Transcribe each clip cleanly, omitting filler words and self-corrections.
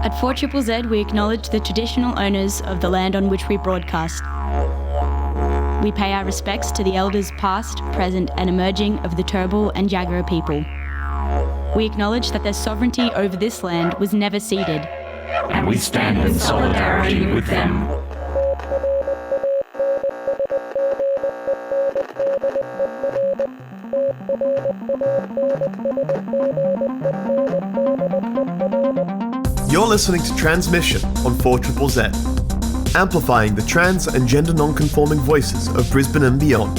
At 4ZZZ, we acknowledge the traditional owners of the land on which we broadcast. We pay our respects to the elders past, present and emerging of the Turrbal and Jagera people. We acknowledge that their sovereignty over this land was never ceded. And we stand in solidarity with them. You're listening to Transmission on 4ZZZ, amplifying the trans and gender non-conforming voices of Brisbane and beyond.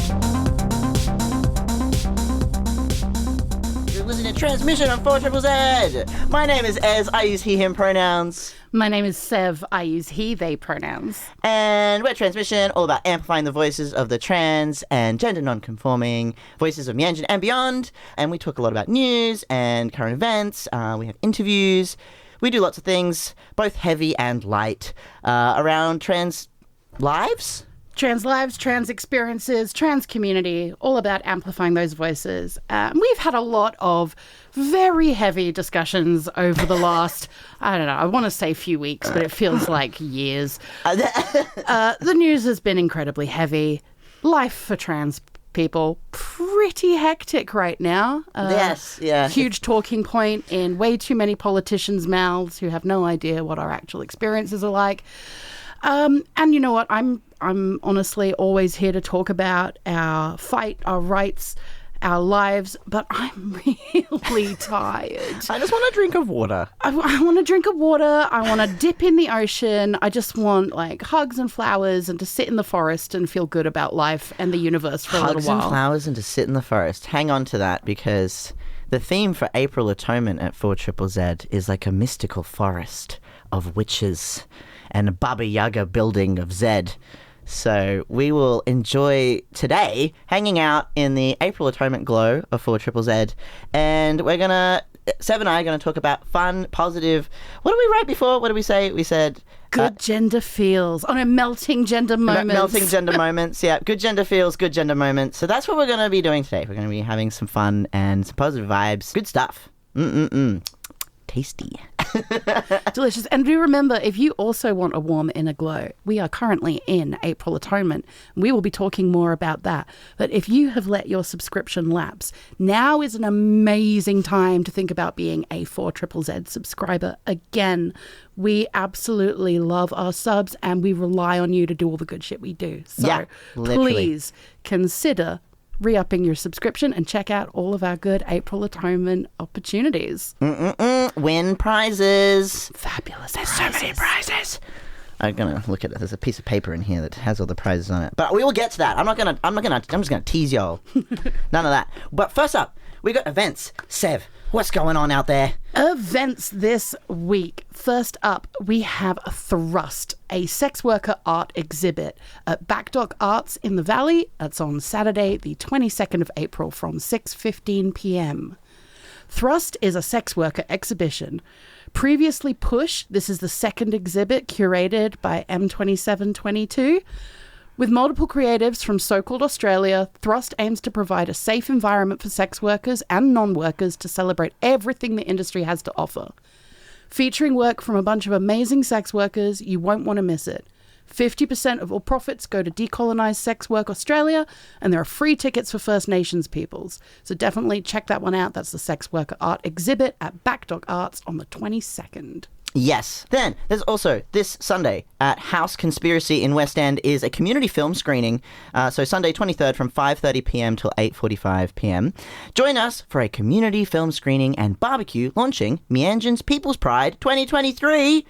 You're listening to Transmission on 4ZZZ. My name is Ez, I use he, him pronouns. My name is Sev, I use he, they pronouns. And we're Transmission, all about amplifying the voices of the trans and gender non-conforming voices of Meanjin and beyond. And we talk a lot about news and current events. We have interviews. We do lots of things, both heavy and light, around trans lives. Trans lives, trans experiences, trans community, all about amplifying those voices. We've had a lot of very heavy discussions over the last, I don't know, I want to say few weeks, but it feels like years. The news has been incredibly heavy. Life for trans people, pretty hectic right now. Yes, yeah. Huge talking point in way too many politicians' mouths who have no idea what our actual experiences are like. And you know what? I'm honestly always here to talk about our fight, our rights, our lives, but I'm really tired. I just want a drink of water. I want a drink of water. I want to dip in the ocean. I just want like hugs and flowers and to sit in the forest and feel good about life and the universe for a little while. Hugs and flowers and to sit in the forest. Hang on to that, because the theme for April Atonement at 4ZZZ is like a mystical forest of witches and a Baba Yaga building of Zed. So we will enjoy today hanging out in the April Atonement glow of 4ZZZ, and we're gonna, Sev and I are gonna talk about fun, positive. What did we write before? What did we say? We said good gender feels. Oh no, melting gender moments. Melting gender moments. Yeah, good gender feels, good gender moments. So that's what we're gonna be doing today. We're gonna be having some fun and some positive vibes. Good stuff. Tasty. Delicious. And do remember, if you also want a warm inner glow, we are currently in April Atonement. We will be talking more about that. But if you have let your subscription lapse, now is an amazing time to think about being a 4ZZZ subscriber again. We absolutely love our subs and we rely on you to do all the good shit we do. So yeah, literally. Please consider re-upping your subscription and check out all of our good April Atonement opportunities. Win prizes. Fabulous. There's so many prizes. I'm gonna look at it. There's a piece of paper in here that has all the prizes on it. But we will get to that. I'm just gonna tease y'all. None of that. But first up, we got events. Sev, what's going on out there? Events this week. First up, we have Thrust, a sex worker art exhibit at Backdock Arts in the Valley. That's on Saturday, the 22nd of April from 6:15 p.m. Thrust is a sex worker exhibition. Previously Push, this is the second exhibit curated by M2722. With multiple creatives from so-called Australia, Thrust aims to provide a safe environment for sex workers and non-workers to celebrate everything the industry has to offer. Featuring work from a bunch of amazing sex workers, you won't want to miss it. 50% of all profits go to Decolonise Sex Work Australia, and there are free tickets for First Nations peoples. So definitely check that one out. That's the Sex Worker Art exhibit at Backdock Arts on the 22nd. Yes. Then there's also this Sunday at House Conspiracy in West End is a community film screening. So Sunday 23rd from 5:30 p.m. till 8:45 p.m. Join us for a community film screening and barbecue launching Meanjin's People's Pride 2023.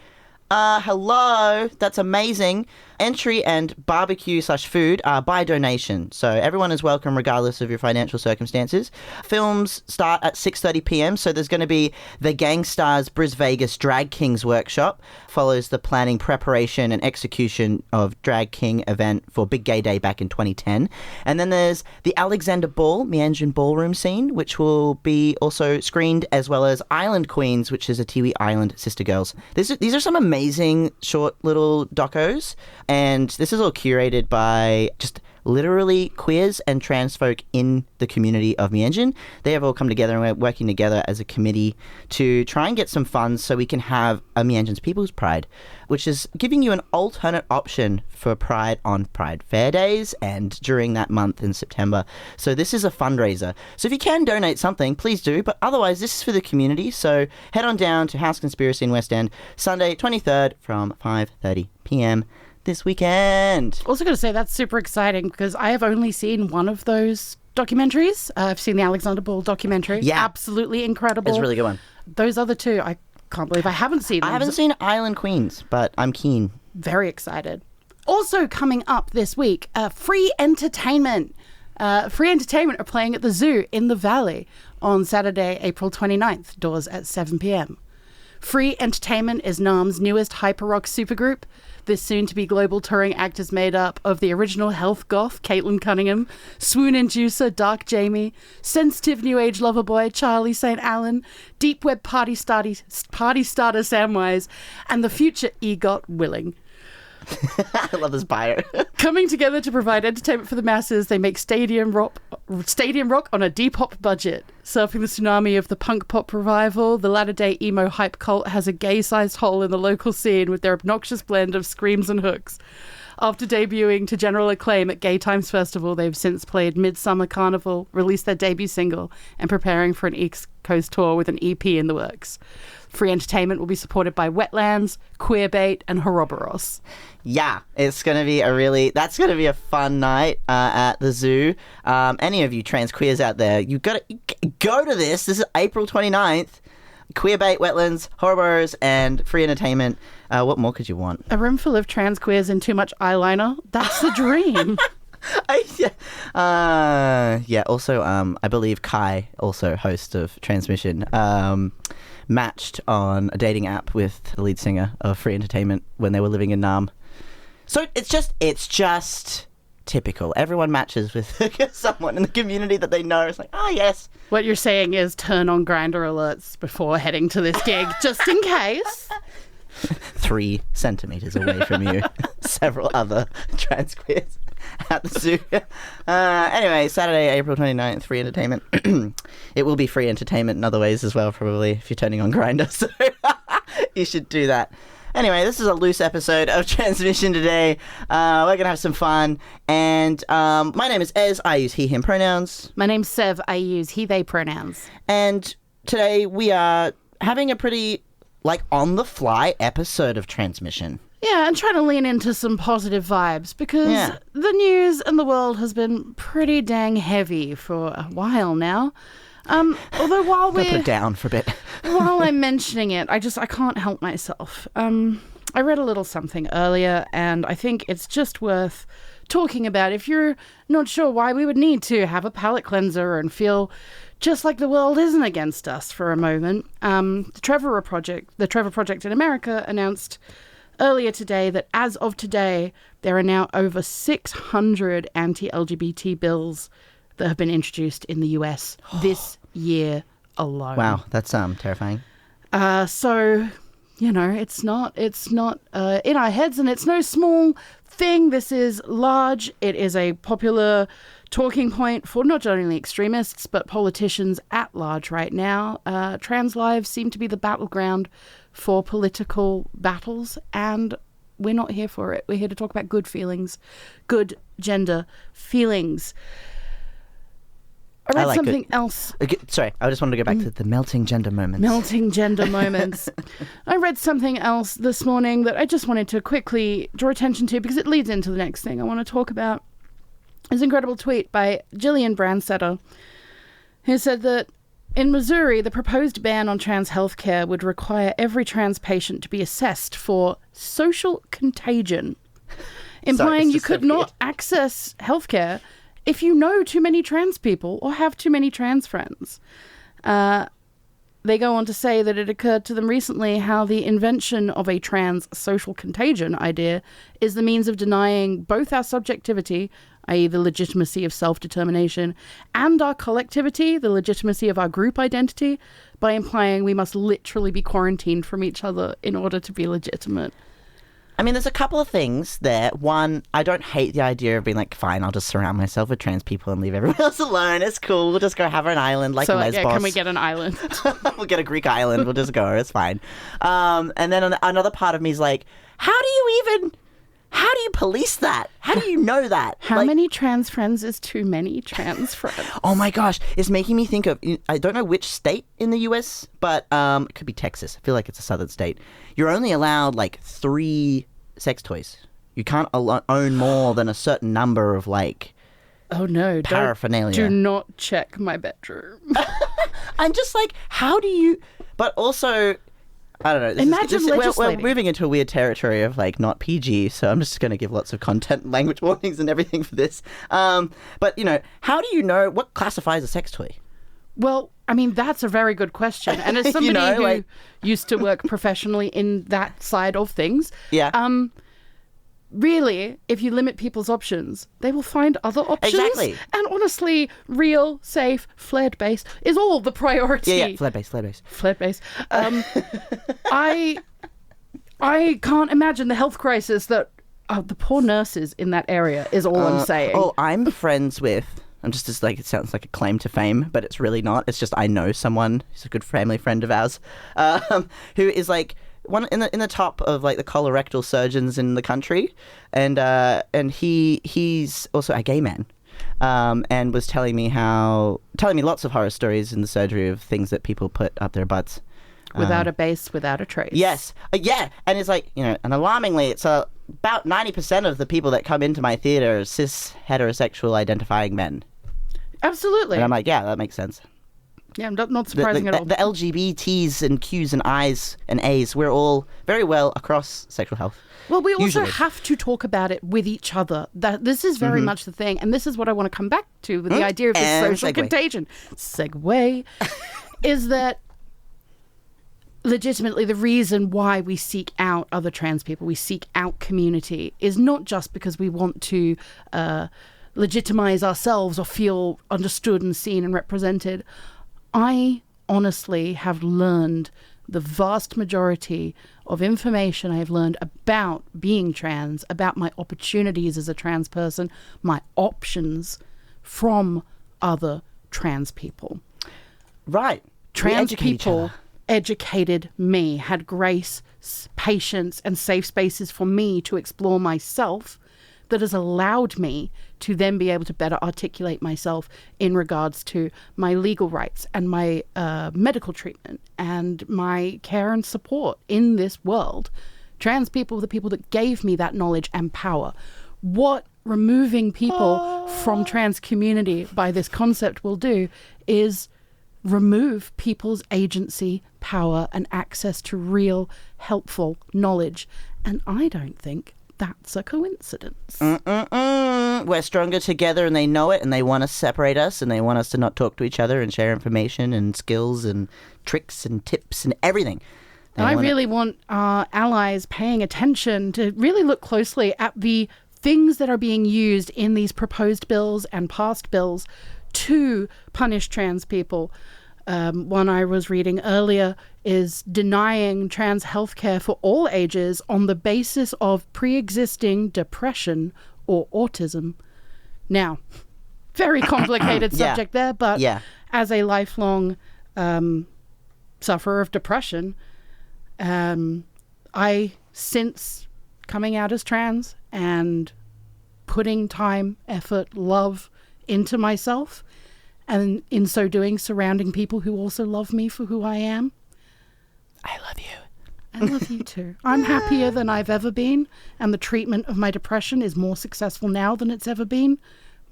Hello, that's amazing. Entry and barbecue/food are by donation, so everyone is welcome regardless of your financial circumstances. Films start at 6:30 p.m, so there's going to be the Gangstars Bris Vegas Drag Kings workshop, follows the planning, preparation and execution of Drag King event for Big Gay Day back in 2010. And then there's the Alexander Ball, Meanjin ballroom scene, which will be also screened, as well as Island Queens, which is a Tiwi Island Sister Girls. These are some amazing short little docos. And this is all curated by just literally queers and trans folk in the community of Mianjin. They have all come together and we're working together as a committee to try and get some funds so we can have a Mianjin's People's Pride, which is giving you an alternate option for Pride on Pride Fair days and during that month in September. So this is a fundraiser. So if you can donate something, please do. But otherwise, this is for the community. So head on down to House Conspiracy in West End, Sunday 23rd from 5:30 p.m. this weekend. Also got to say, that's super exciting because I have only seen one of those documentaries. I've seen the Alexander Ball documentary. Yeah. Absolutely incredible. It's a really good one. Those other two, I can't believe I haven't seen them. I haven't seen Island Queens, but I'm keen. Very excited. Also coming up this week, free entertainment. Free entertainment are playing at the Zoo in the Valley on Saturday, April 29th. Doors at 7 p.m. Free Entertainment is Nam's newest hyper-rock supergroup. This soon-to-be global touring act is made up of the original health goth, Caitlin Cunningham, swoon-inducer, Dark Jamie, sensitive new age lover boy, Charlie St. Allen, deep web party starter, Samwise, and the future EGOT Willing. I love this bio. Coming together to provide entertainment for the masses, they make stadium rock on a D-pop budget. Surfing the tsunami of the punk pop revival, the latter-day emo hype cult has a gay-sized hole in the local scene with their obnoxious blend of screams and hooks. After debuting to general acclaim at Gay Times Festival, they've since played Midsummer Carnival, released their debut single, and preparing for an East Coast tour with an EP in the works. Free entertainment will be supported by Wetlands, Queerbait, and Horoboros. Yeah, it's going to be that's going to be a fun night at the Zoo. Any of you trans queers out there, you got to go to this. This is April 29th. Queerbait, Wetlands, Horoboros, and free entertainment. What more could you want? A room full of trans queers and too much eyeliner. That's the dream. Also, I believe Kai, also host of Transmission, matched on a dating app with the lead singer of Free Entertainment when they were living in Nam. So it's just typical. Everyone matches with someone in the community that they know. It's like, yes. What you're saying is turn on Grindr alerts before heading to this gig, just in case. 3 centimeters away from you, several other trans queers at the Zoo. Anyway, Saturday, April 29th, free entertainment. It will be free entertainment in other ways as well, probably, if you're turning on Grindr, so you should do that. Anyway, this is a loose episode of Transmission today. We're going to have some fun. And my name is Ez. I use he, him pronouns. My name's Sev. I use he, they pronouns. And today we are having a pretty, on-the-fly episode of Transmission. Yeah, and trying to lean into some positive vibes because the news and the world has been pretty dang heavy for a while now. Although while we're... put it down for a bit. While I'm mentioning it, I can't help myself. I read a little something earlier, and I think it's just worth talking about if you're not sure why we would need to have a palate cleanser and feel just like the world isn't against us for a moment. The Trevor Project in America announced earlier today that as of today, there are now over 600 anti-LGBT bills that have been introduced in the US this year alone. Wow, that's terrifying. So, it's not in our heads, and it's no small thing. This is large. It is a popular talking point for not only extremists, but politicians at large right now. Trans lives seem to be the battleground for political battles, and we're not here for it. We're here to talk about good feelings, good gender feelings. I read something else. Sorry, I just wanted to go back to the melting gender moments. Melting gender moments. I read something else this morning that I just wanted to quickly draw attention to because it leads into the next thing I want to talk about. It's an incredible tweet by Jillian Brandsetter, who said that in Missouri, the proposed ban on trans healthcare would require every trans patient to be assessed for social contagion, implying you could not access healthcare if you know too many trans people or have too many trans friends. They go on to say that it occurred to them recently how the invention of a trans social contagion idea is the means of denying both our subjectivity, i.e. the legitimacy of self-determination, and our collectivity, the legitimacy of our group identity, by implying we must literally be quarantined from each other in order to be legitimate. I mean, there's a couple of things there. One, I don't hate the idea of being like, fine, I'll just surround myself with trans people and leave everyone else alone. It's cool. We'll just go have an island like Lesbos. Yeah, can we get an island? We'll get a Greek island. We'll just go. It's fine. And then another part of me is like, how do you police that? How do you know that? How many trans friends is too many trans friends? Oh my gosh, it's making me think of, I don't know which state in the US, but it could be Texas. I feel like it's a southern state. You're only allowed like 3 sex toys. You can't own more than a certain number of like oh no, paraphernalia. Do not check my bedroom. I'm just like, how do you, but also, I don't know. Imagine legislating. We're moving into a weird territory of like not PG, so I'm just going to give lots of content and language warnings and everything for this. But you know, how do you know what classifies a sex toy? Well, I mean, that's a very good question. And as somebody who used to work professionally in that side of things, really, if you limit people's options, they will find other options. Exactly. And honestly, real, safe, flared-based is all the priority. Yeah, flared-based. Flared-based. I can't imagine the health crisis that the poor nurses in that area is all I'm saying. Oh, I'm friends with... I'm just like, it sounds like a claim to fame, but it's really not. It's just I know someone who's a good family friend of ours, who is like one in the top of like the colorectal surgeons in the country, and he's also a gay man, and was telling me lots of horror stories in the surgery of things that people put up their butts. Without a base, without a trace. Yes. Yeah. And it's like, you know, and alarmingly, it's about 90% of the people that come into my theater are cis heterosexual identifying men. Absolutely. And I'm like, yeah, that makes sense. Yeah, not surprising at all. The LGBTs and Qs and Is and As, we're all very well across sexual health. Well, we also usually have to talk about it with each other. This is very much the thing. And this is what I want to come back to with the idea of this social contagion. Segue. Is that legitimately the reason why we seek out other trans people, we seek out community, is not just because we want to legitimize ourselves or feel understood and seen and represented. I honestly have learned the vast majority of information I have learned about being trans, about my opportunities as a trans person, my options from other trans people. Right. Trans people educated me, had grace, patience, and safe spaces for me to explore myself that has allowed me to then be able to better articulate myself in regards to my legal rights and my medical treatment and my care and support in this world. Trans people are the people that gave me that knowledge and power. What removing people from trans community by this concept will do is remove people's agency, power, and access to real, helpful knowledge. And I don't think that's a coincidence. We're stronger together and they know it, and they want to separate us, and they want us to not talk to each other and share information and skills and tricks and tips and everything. I really want our allies paying attention to really look closely at the things that are being used in these proposed bills and past bills to punish trans people. One I was reading earlier is denying trans healthcare for all ages on the basis of pre-existing depression or autism. Now, very complicated subject there, but as a lifelong sufferer of depression, I, since coming out as trans and putting time, effort, love into myself, and in so doing, surrounding people who also love me for who I am. I love you. I love you too. I'm happier than I've ever been, and the treatment of my depression is more successful now than it's ever been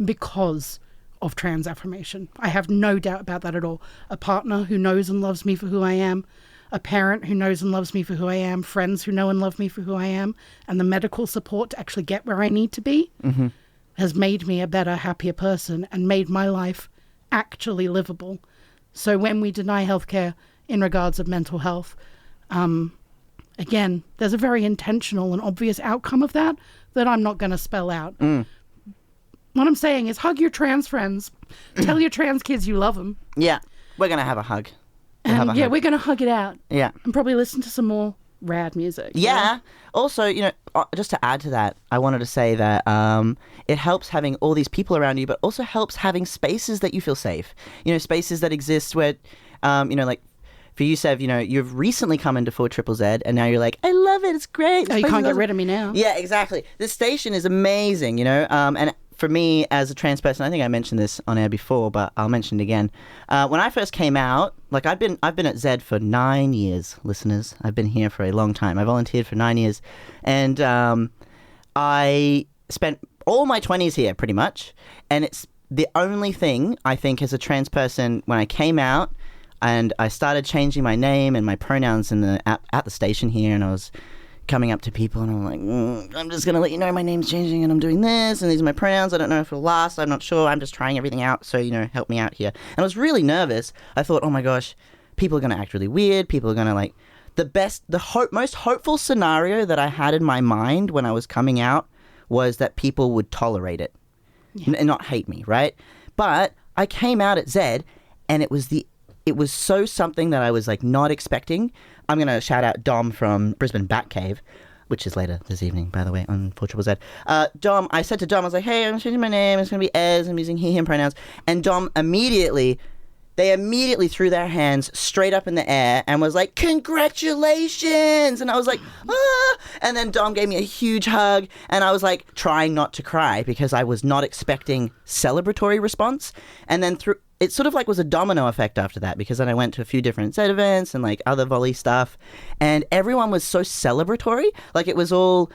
because of trans affirmation. I have no doubt about that at all. A partner who knows and loves me for who I am, a parent who knows and loves me for who I am, friends who know and love me for who I am, and the medical support to actually get where I need to be has made me a better, happier person and made my life actually livable. So when we deny healthcare in regards of mental health, again, there's a very intentional and obvious outcome of that I'm not going to spell out. What I'm saying is hug your trans friends. Tell your trans kids you love them. Yeah, we're going to have a hug. We're going to hug it out. Yeah. And probably listen to some more rad music. Yeah. Also, just to add to that, I wanted to say that it helps having all these people around you, but also helps having spaces that you feel safe. Spaces that exist where, like for you, Sev, you've recently come into 4ZZZ and now you're like, I love it. It's great. Oh, you can't get rid of me now. Yeah, exactly. This station is amazing, and for me as a trans person, I think I mentioned this on air before, but I'll mention it again. When I first came out, like I've been at Zed for 9 years, listeners. I've been here for a long time. I volunteered for 9 years, and I spent all my 20s here pretty much. And it's the only thing I think as a trans person when I came out and I started changing my name and my pronouns at the station here, and I was coming up to people and I'm like, I'm just going to let you know my name's changing and I'm doing this and these are my pronouns. I don't know if it'll last. I'm not sure. I'm just trying everything out. So, help me out here. And I was really nervous. I thought, oh my gosh, people are going to act really weird. People are going to most hopeful scenario that I had in my mind when I was coming out was that people would tolerate it and not hate me, right? But I came out at Zed and it was so something that I was like not expecting. I'm going to shout out Dom from Brisbane Batcave, which is later this evening, by the way, on 4ZZZ. Dom, I said to Dom, I was like, hey, I'm changing my name. It's going to be Ez. I'm using he, him pronouns. And Dom immediately threw their hands straight up in the air and was like, congratulations. And I was like, ah. And then Dom gave me a huge hug. And I was like trying not to cry because I was not expecting celebratory response. And then it sort of like was a domino effect after that, because then I went to a few different Zed events and like other volley stuff, and everyone was so celebratory. Like it was all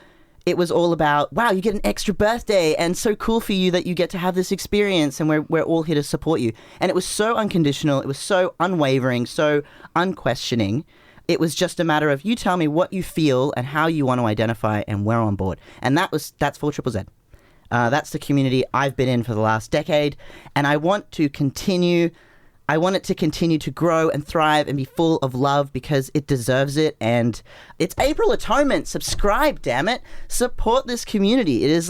about, wow, you get an extra birthday and so cool for you that you get to have this experience and we're all here to support you. And it was so unconditional. It was so unwavering, so unquestioning. It was just a matter of you tell me what you feel and how you want to identify and we're on board. And that's 4ZZZ. That's the community I've been in for the last decade, and I want it to continue to grow and thrive and be full of love because it deserves it. And it's April Atonement. Subscribe, damn it. Support this community. It is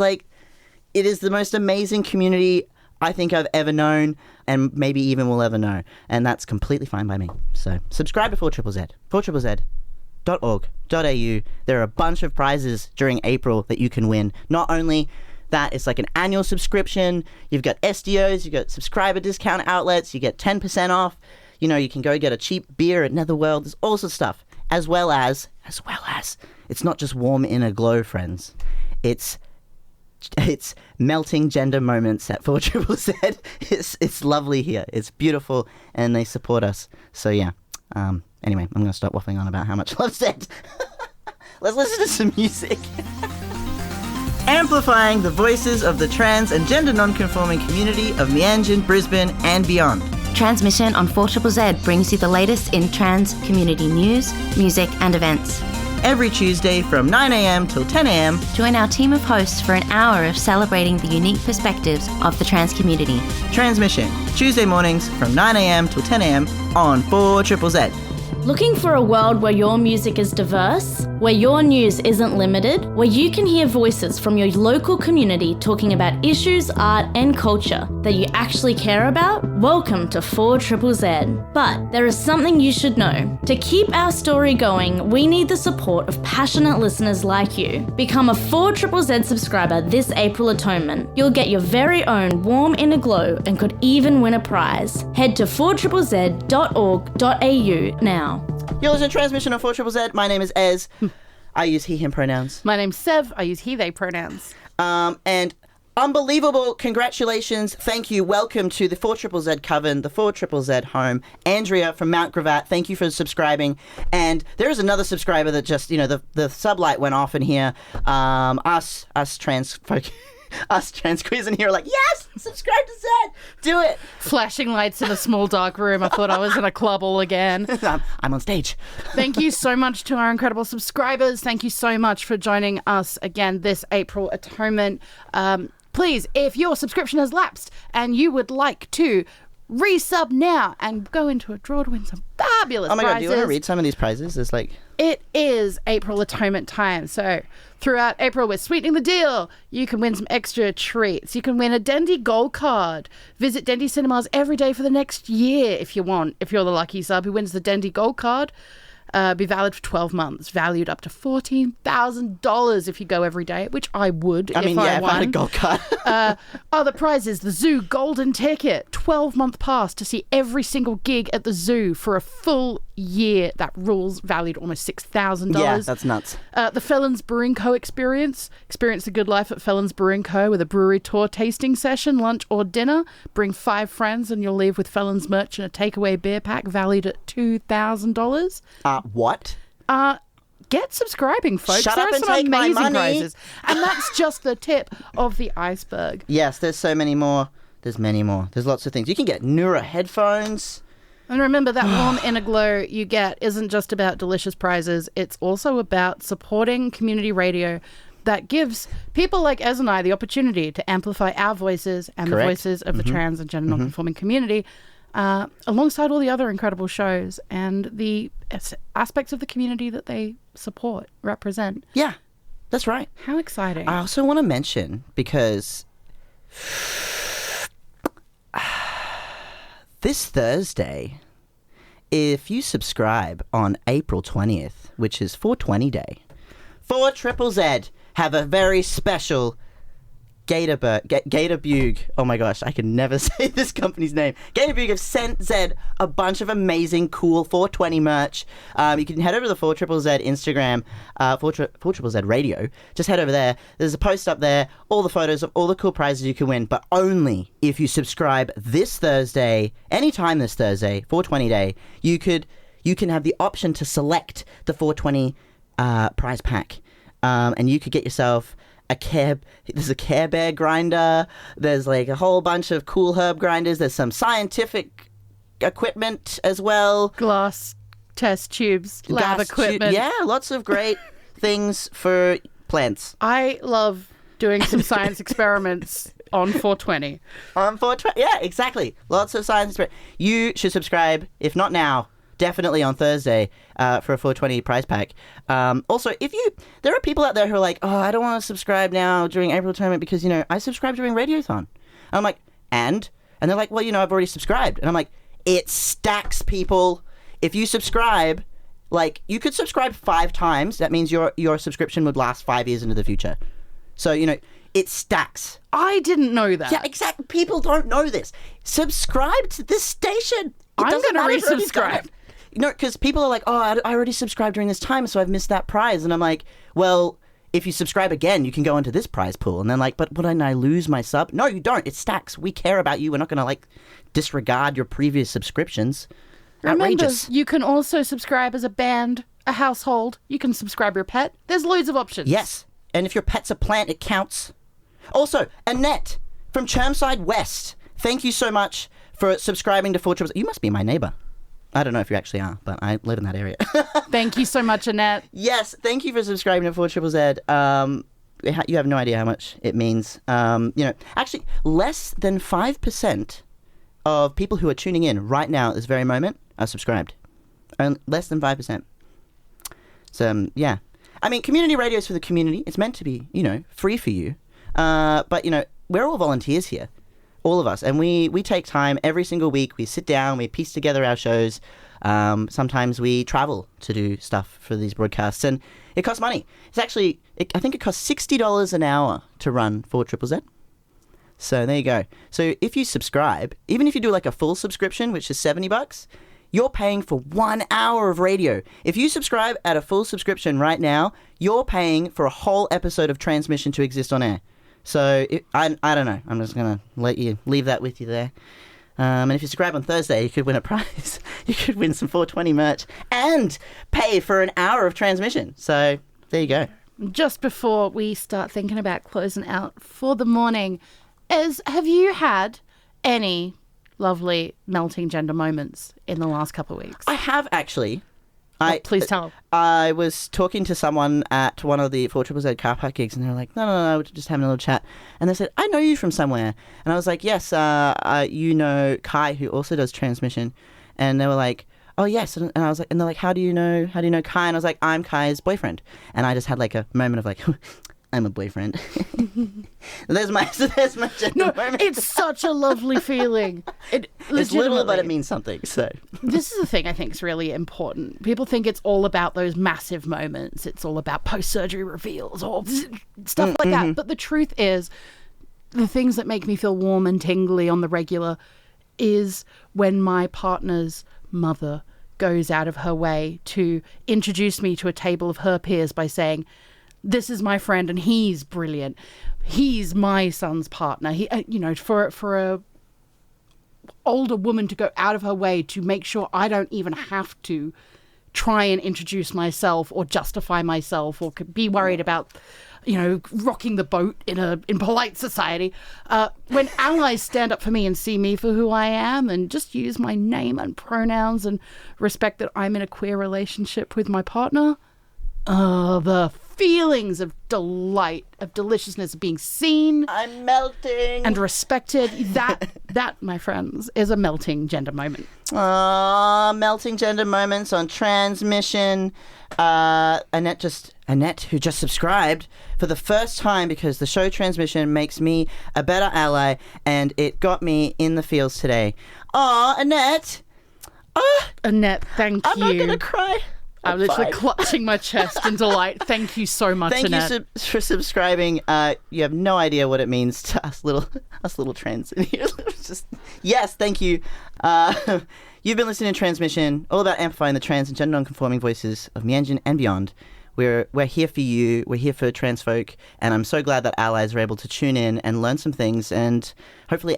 the most amazing community I think I've ever known and maybe even will ever know. And that's completely fine by me. So subscribe to 4ZZZ. 4ZZZ.org.au. There are a bunch of prizes during April that you can win. Not only that, it's like an annual subscription. You've got SDOs, you've got subscriber discount outlets, you get 10% off. You can go get a cheap beer at Netherworld. There's all sorts of stuff. As well as, it's not just warm inner glow, friends. It's melting gender moments at 4ZZZ. It's lovely here. It's beautiful, and they support us. So yeah. Anyway, I'm going to stop waffling on about how much I love Zed. Let's listen to some music. Amplifying the voices of the trans and gender non-conforming community of Meanjin, Brisbane and beyond. Transmission on 4ZZZ brings you the latest in trans community news, music and events. Every Tuesday from 9am till 10am. Join our team of hosts for an hour of celebrating the unique perspectives of the trans community. Transmission, Tuesday mornings from 9am till 10am on 4ZZZ. Looking for a world where your music is diverse, where your news isn't limited, where you can hear voices from your local community talking about issues, art and culture that you actually care about? Welcome to 4ZZZ. But there is something you should know. To keep our story going, we need the support of passionate listeners like you. Become a 4ZZZ subscriber this April Atonement. You'll get your very own warm inner glow and could even win a prize. Head to 4ZZZ.org.au now. You're listening to Transmission on 4ZZZ. My name is Ez. I use he, him pronouns. My name's Sev. I use he, they pronouns. And unbelievable congratulations. Thank you. Welcome to the 4ZZZ coven, the 4ZZZ home. Andrea from Mount Gravatt, thank you for subscribing. And there is another subscriber that just, the sublight went off in here. Us trans folk. Us trans queers in here are like, yes, subscribe to Zed, do it. Flashing lights in a small dark room. I thought I was in a club all again. I'm on stage. Thank you so much to our incredible subscribers. Thank you so much for joining us again this April Atonement. Please, if your subscription has lapsed and you would like to resub now and go into a draw to win some fabulous prizes. Oh my God, do you want to read some of these prizes? It's like... It is April Atonement time. So throughout April, we're sweetening the deal. You can win some extra treats. You can win a Dendy Gold card. Visit Dendy Cinemas every day for the next year if you want. If you're the lucky sub who wins the Dendy Gold card. Be valid for 12 months, valued up to $14,000 if you go every day, which I would if I if I had a won. gold card. Other prizes, the zoo golden ticket, 12-month pass to see every single gig at the zoo for a full year. That rules, valued almost $6,000. Yeah, that's nuts. The Felons Brewing Co. experience the good life at Felons Brewing Co. with a brewery tour, tasting session, lunch or dinner. Bring 5 friends and you'll leave with Felons merch and a takeaway beer pack valued at $2,000. What? Get subscribing, folks. Shut there up are and some take my amazing money. prizes. And that's just the tip of the iceberg. Yes, there's so many more. There's many more. There's lots of things. You can get Neura headphones. And remember, that warm inner glow you get isn't just about delicious prizes. It's also about supporting community radio that gives people like Ez and I the opportunity to amplify our voices and Correct. the voices of the trans and gender non-conforming community alongside all the other incredible shows and the aspects of the community that they support, represent. Yeah, that's right. How exciting. I also want to mention, because this Thursday, if you subscribe on April 20th, which is 420 Day, 4ZZZ have a very special Gator Bug. Oh my gosh, I can never say this company's name. Gator Bug have sent Zed a bunch of amazing, cool 420 merch. You can head over to the 4ZZZ Instagram, 4ZZZ Radio. Just head over there. There's a post up there, all the photos of all the cool prizes you can win, but only if you subscribe this Thursday, anytime this Thursday, 420 Day, you can have the option to select the 420 prize pack. And you could get yourself there's a Care Bear grinder, there's like a whole bunch of cool herb grinders, there's some scientific equipment as well. Glass test tubes, lab Gas equipment. yeah, lots of great things for plants. I love doing some science experiments on 420. On 420, yeah, exactly. Lots of science. You should subscribe, if not now, definitely on Thursday for a 420 prize pack. Also, there are people out there who are like, oh, I don't want to subscribe now during April Atonement because, I subscribed during Radiothon. And I'm like, and they're like, well, I've already subscribed. And I'm like, it stacks, people. If you subscribe, like, you could subscribe 5 times. That means your subscription would last 5 years into the future. So, it stacks. I didn't know that. Yeah, exactly. People don't know this. Subscribe to this station. I'm going to resubscribe. Because people are like, oh, I already subscribed during this time, so I've missed that prize. And I'm like, well, if you subscribe again, you can go into this prize pool. And they're like, but wouldn't I lose my sub? No, you don't. It stacks. We care about you. We're not going to, disregard your previous subscriptions. Remember, Outrageous. you can also subscribe as a band, a household. You can subscribe your pet. There's loads of options. Yes. And if your pet's a plant, it counts. Also, Annette from Chermside West, thank you so much for subscribing to 4ZZZ. You must be my neighbour. I don't know if you actually are, but I live in that area. Thank you so much, Annette. Yes, thank you for subscribing to 4ZZZ. You have no idea how much it means. Actually, less than 5% of people who are tuning in right now at this very moment are subscribed. Less than 5%. So, yeah. I mean, community radio is for the community. It's meant to be, free for you. But, we're all volunteers here. All of us. And we take time every single week. We sit down, we piece together our shows. Sometimes we travel to do stuff for these broadcasts. And it costs money. It's actually, I think it costs $60 an hour to run 4ZZZ. So there you go. So if you subscribe, even if you do a full subscription, which is $70, you're paying for 1 hour of radio. If you subscribe at a full subscription right now, you're paying for a whole episode of transmission to exist on air. So, I don't know. I'm just going to leave that with you there. And if you subscribe on Thursday, you could win a prize. You could win some 420 merch and pay for an hour of transmission. So, there you go. Just before we start thinking about closing out for the morning, have you had any lovely melting gender moments in the last couple of weeks? I have, actually. Please tell. I was talking to someone at one of the 4ZZZ car park gigs, and they were like, no, we're just having a little chat. And they said, I know you from somewhere. And I was like, yes, you know Kai, who also does transmission. And they were like, oh, yes. And I was like, and they're like, how do you know Kai? And I was like, I'm Kai's boyfriend. And I just had a moment of I'm a boyfriend. there's my gender moment. It's such a lovely feeling. It's little, but it means something. So this is the thing I think is really important. People think it's all about those massive moments. It's all about post-surgery reveals or stuff like that. But the truth is, the things that make me feel warm and tingly on the regular is when my partner's mother goes out of her way to introduce me to a table of her peers by saying, this is my friend and he's brilliant. He's my son's partner. He, for a older woman to go out of her way to make sure I don't even have to try and introduce myself or justify myself or be worried about, rocking the boat in polite society. When allies stand up for me and see me for who I am and just use my name and pronouns and respect that I'm in a queer relationship with my partner, the feelings of delight, of deliciousness, of being seen. I'm melting. And respected. That, my friends, is a melting gender moment. Melting gender moments on Transmission. Annette, who just subscribed for the first time because the show Transmission makes me a better ally and it got me in the feels today. Aw, Annette. Annette, thank you. I'm not going to cry. I'm literally clutching my chest in delight. Thank you so much, Annette. Thank you for subscribing. You have no idea what it means to us little trans in here. Yes, thank you. You've been listening to Transmission, all about amplifying the trans and gender non-conforming voices of Mianjin and beyond. We're here for you. We're here for trans folk, and I'm so glad that allies are able to tune in and learn some things and hopefully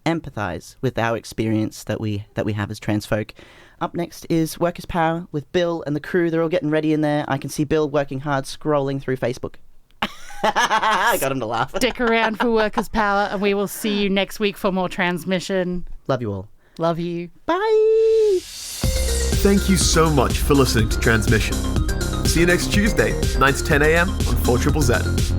empathize with our experience that we have as trans folk. Up next is Workers' Power with Bill and the crew. They're all getting ready in there. I can see Bill working hard, scrolling through Facebook. I got him to laugh. Stick around for Workers' Power, and we will see you next week for more Transmission. Love you all. Love you. Bye. Thank you so much for listening to Transmission. See you next Tuesday, 9 to 10 a.m. on 4ZZZ.